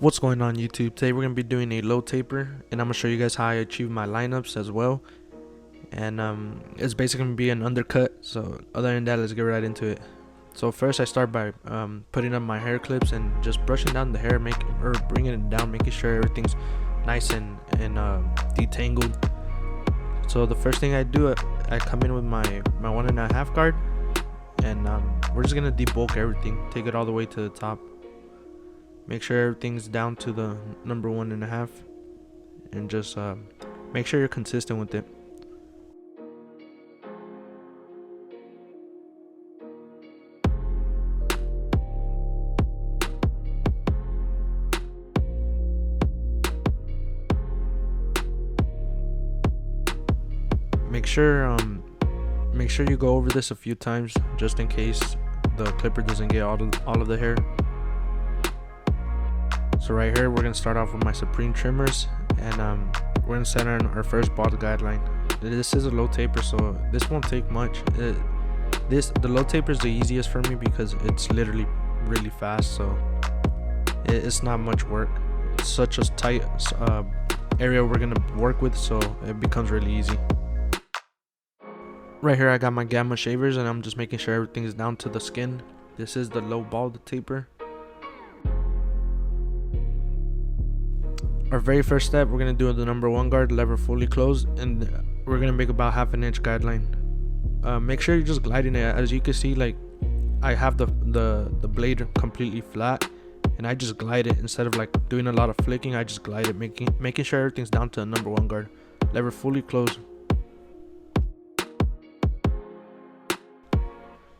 What's going on YouTube? Today we're going to be doing a low taper, and I'm going to show you guys how I achieve my lineups as well. And it's basically going to be an undercut, so other than that, let's get right into it. So first I start by putting up my hair clips and just brushing down the hair, bringing it down, making sure everything's nice and detangled. So the first thing I do, I come in with my 1.5 guard, and we're just going to debulk everything, take it all the way to the top. Make sure everything's down to the number 1.5, and just make sure you're consistent with it. Make sure you go over this a few times just in case the clipper doesn't get all of the hair. So right here we're gonna start off with my Supreme trimmers, and we're gonna set on our first bald guideline. This is a low taper, so this won't take much. The low taper is the easiest for me because it's literally really fast, so it's not much work. It's such a tight area we're gonna work with, so it becomes really easy. Right here I got my gamma shavers, and I'm just making sure everything's down to the skin. This is the low bald taper. Our very first step, we're going to do the number 1 guard, lever fully closed, and we're going to make about 1/2 inch guideline. Make sure you're just gliding it. As you can see, like, I have the blade completely flat, and I just glide it. Instead of like doing a lot of flicking, I just glide it, making sure everything's down to the number 1 guard, lever fully closed.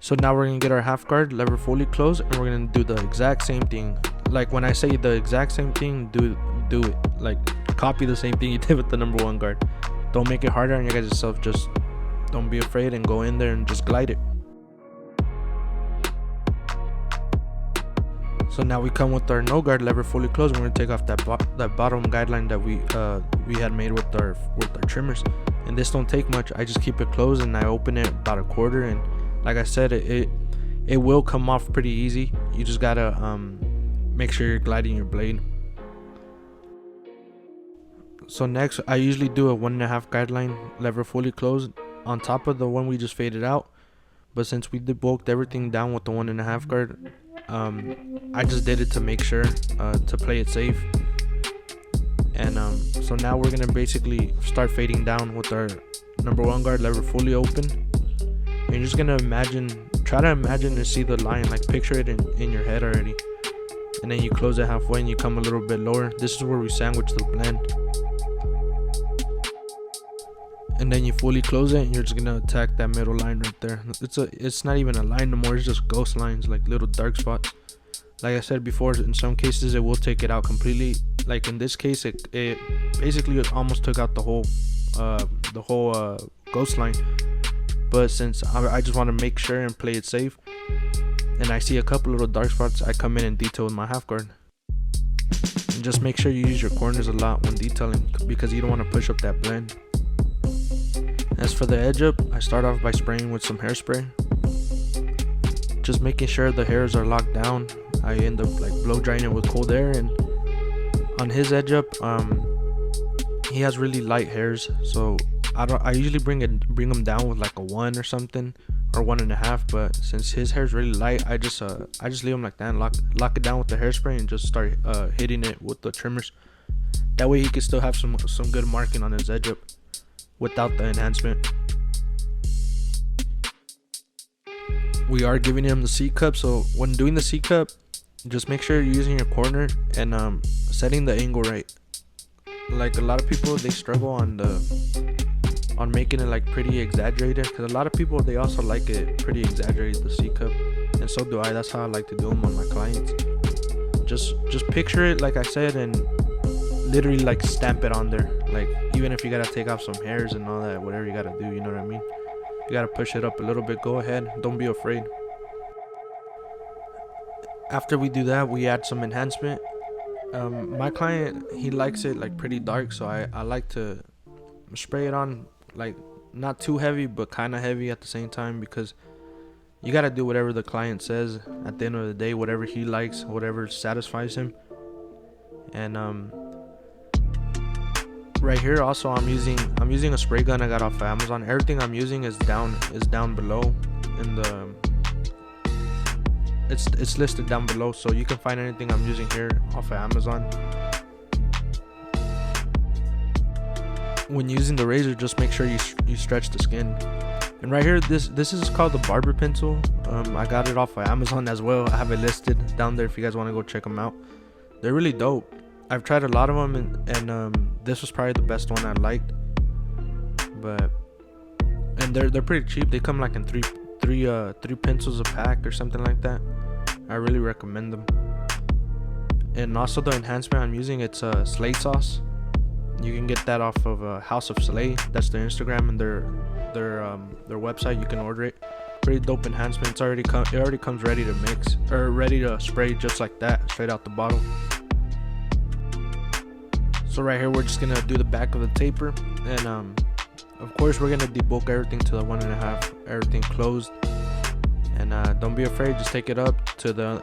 So now we're going to get our 1/2 guard, lever fully closed, and we're going to do the exact same thing. Like, when I say the exact same thing, do it. Like, copy the same thing you did with the number 1 guard. Don't make it harder on you guys yourself. Just don't be afraid and go in there and just glide it. So now we come with our no guard, lever fully closed. We're going to take off that bottom guideline that we had made with our trimmers. And this don't take much. I just keep it closed and I open it about 1/4, and like I said, it will come off pretty easy. You just gotta make sure you're gliding your blade. So next, I usually do a 1.5 guideline, lever fully closed, on top of the one we just faded out. But since we debulked everything down with the 1.5 guard, I just did it to make sure, to play it safe. And so now we're gonna basically start fading down with our number 1 guard, lever fully open. And you're just gonna try to imagine and see the line, like picture it in your head already. And then you close it halfway and you come a little bit lower. This is where we sandwich the blend. And then you fully close it, and you're just gonna attack that middle line right there. It's not even a line no more, it's just ghost lines, like little dark spots. Like I said before, in some cases it will take it out completely. Like in this case, it basically almost took out the whole ghost line. But since I just want to make sure and play it safe, and I see a couple little dark spots, I come in and detail with my 1/2 guard. And just make sure you use your corners a lot when detailing, because you don't want to push up that blend. As for the edge up, I start off by spraying with some hairspray, just making sure the hairs are locked down. I end up like blow drying it with cold air. And on his edge up, he has really light hairs, so I usually bring him down with like a 1 or something, or 1.5. But since his hair is really light, I just leave him like that and lock it down with the hairspray, and just start hitting it with the trimmers. That way he can still have some good marking on his edge up without the enhancement. We are giving him the C cup, so when doing the C cup, just make sure you're using your corner and setting the angle right. Like, a lot of people, they struggle on making it like pretty exaggerated, because a lot of people, they also like it pretty exaggerated, the C cup, and so do I. That's how I like to do them on my clients. Just picture it like I said, and literally like stamp it on there. Like, even if you gotta take off some hairs and all that, whatever you gotta do, you know what I mean? You gotta push it up a little bit, go ahead, don't be afraid. After we do that, we add some enhancement. My client, he likes it like pretty dark, so I like to spray it on, like, not too heavy but kind of heavy at the same time, because you got to do whatever the client says. At the end of the day, whatever he likes, whatever satisfies him. And right here also I'm using a spray gun I got off of Amazon. Everything I'm using is down below in the it's listed down below, so you can find anything I'm using here off of Amazon. When using the razor, just make sure you stretch the skin. And right here, this is called the Barber Pencil. I got it off of Amazon as well. I have it listed down there if you guys want to go check them out. They're really dope. I've tried a lot of them, and this was probably the best one I liked. And they're pretty cheap. They come like in three pencils a pack or something like that. I really recommend them. And also the enhancement I'm using, it's Slay Sauce. You can get that off of House of Slay. That's their Instagram and their website. You can order it. Pretty dope enhancement. It already comes ready to mix or ready to spray just like that, straight out the bottle. So right here we're just gonna do the back of the taper, and of course we're gonna debulk everything to the 1.5, everything closed. And don't be afraid, just take it up to the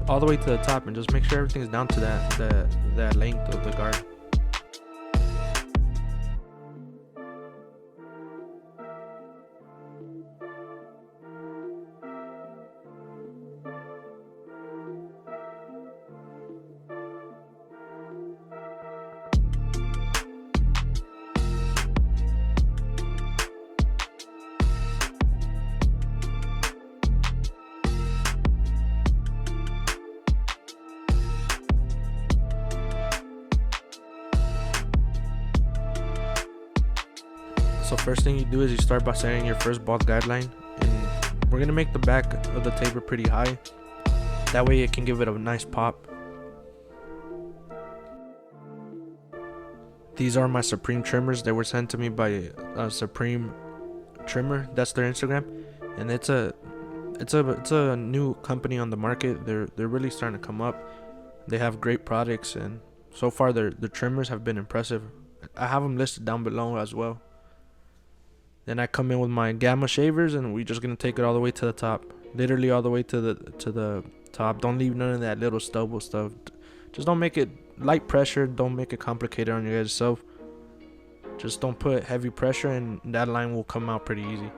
all the way to the top, and just make sure everything's down to that length of the guard. So first thing you do is you start by setting your first bald guideline, and we're gonna make the back of the taper pretty high. That way it can give it a nice pop. These are my Supreme trimmers. They were sent to me by Supreme Trimmer. That's their Instagram, and it's a new company on the market. They're really starting to come up. They have great products, and so far the trimmers have been impressive. I have them listed down below as well. Then I come in with my Gamma shavers, and we're just gonna take it all the way to the top, literally all the way to the top. Don't leave none of that little stubble stuff. Just don't make it light pressure. Don't make it complicated on your guys' self. Just don't put heavy pressure, and that line will come out pretty easy.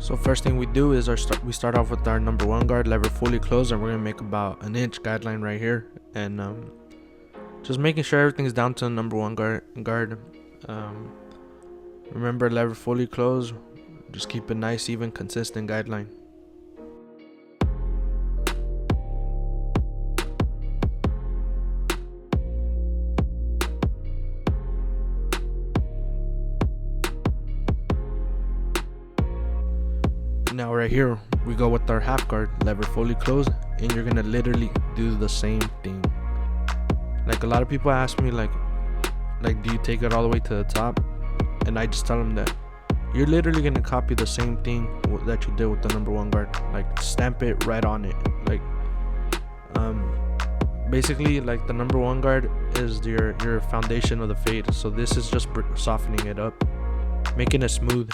So first thing we do is we start off with our number 1 guard, lever fully closed, and we're gonna make about an inch guideline right here, and just making sure everything's down to the number 1 guard. Remember, lever fully closed. Just keep a nice, even, consistent guideline. Now right here we go with our half guard, lever fully closed, and you're gonna literally do the same thing. Like, a lot of people ask me like do you take it all the way to the top? And I just tell them that you're literally gonna copy the same thing that you did with the number 1 guard. Like, stamp it right on it. Like, basically, like, the number 1 guard is your foundation of the fade. So this is just softening it up, making it smooth.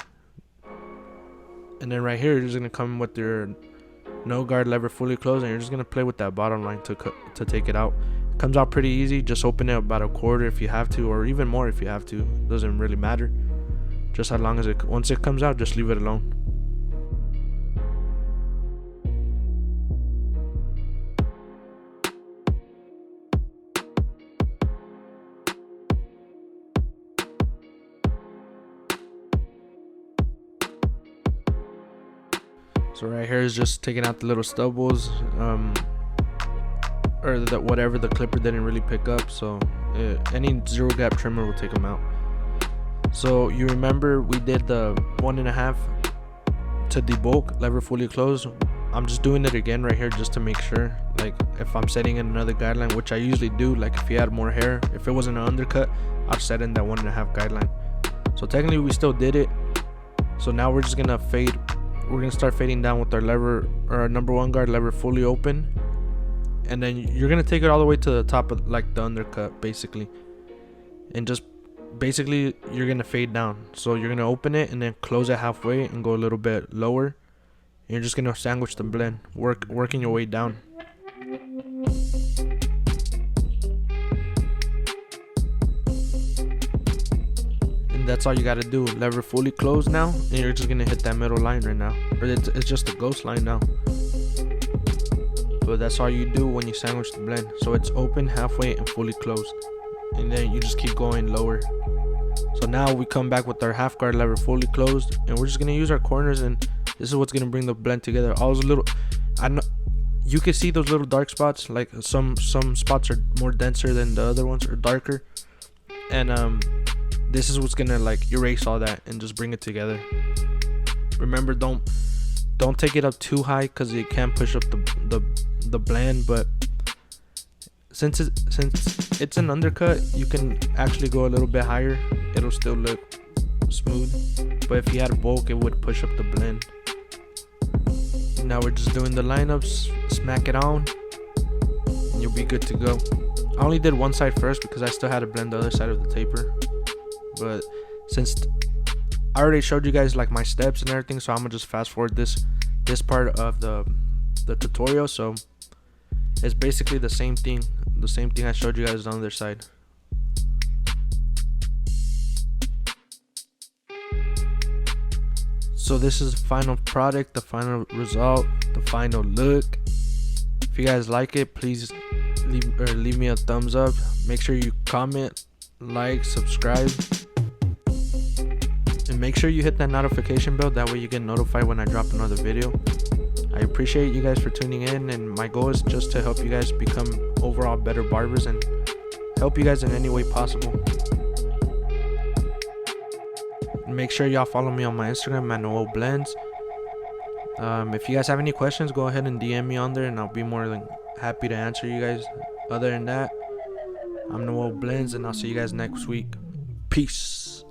And then right here, you're just gonna come with your no guard, lever fully closed, and you're just gonna play with that bottom line to take it out. It comes out pretty easy. Just open it about a quarter if you have to, or even more if you have to. Doesn't really matter. Just as long as once it comes out, just leave it alone. So right here is just taking out the little stubbles, or whatever the clipper didn't really pick up. So any zero gap trimmer will take them out. So you remember we did the 1.5 to debulk, lever fully closed. I'm just doing it again right here just to make sure. Like, if I'm setting in another guideline, which I usually do, like if you had more hair, if it wasn't an undercut, I'd set in that 1.5 guideline. So technically we still did it. So now we're just gonna fade. We're gonna start fading down with our lever, or our number 1 guard, lever fully open, and then you're gonna take it all the way to the top of, like, the undercut basically, and just basically you're gonna fade down. So you're gonna open it and then close it halfway and go a little bit lower. You're just gonna sandwich the blend, working your way down. And that's all you gotta do. Lever fully closed now, and you're just gonna hit that middle line right now, or it's just a ghost line now. But that's all you do when you sandwich the blend. So it's open, halfway, and fully closed, and then you just keep going lower. So now we come back with our half guard lever fully closed, and we're just gonna use our corners, and this is what's gonna bring the blend together. All those little, I know you can see those little dark spots. Like some spots are more denser than the other ones, or darker, and this is what's gonna like erase all that and just bring it together. Remember, don't take it up too high because you can't push up the blend. But since it's an undercut, you can actually go a little bit higher. It'll still look smooth. But if you had a bulk, it would push up the blend. Now we're just doing the lineups. Smack it on, and you'll be good to go. I only did one side first because I still had to blend the other side of the taper. But since I already showed you guys like my steps and everything, so I'm gonna just fast forward this part of the tutorial. So it's basically the same thing I showed you guys on the other side. So this is the final product, the final result, the final look. If you guys like it, please leave me a thumbs up. Make sure you comment, like, subscribe, and make sure you hit that notification bell. That way you get notified when I drop another video. I appreciate you guys for tuning in, and my goal is just to help you guys become overall better barbers and help you guys in any way possible. Make sure y'all follow me on my Instagram at Noel Blends. If you guys have any questions, go ahead and DM me on there, and I'll be more than happy to answer you guys. Other than that, I'm Noel Blends, and I'll see you guys next week. Peace.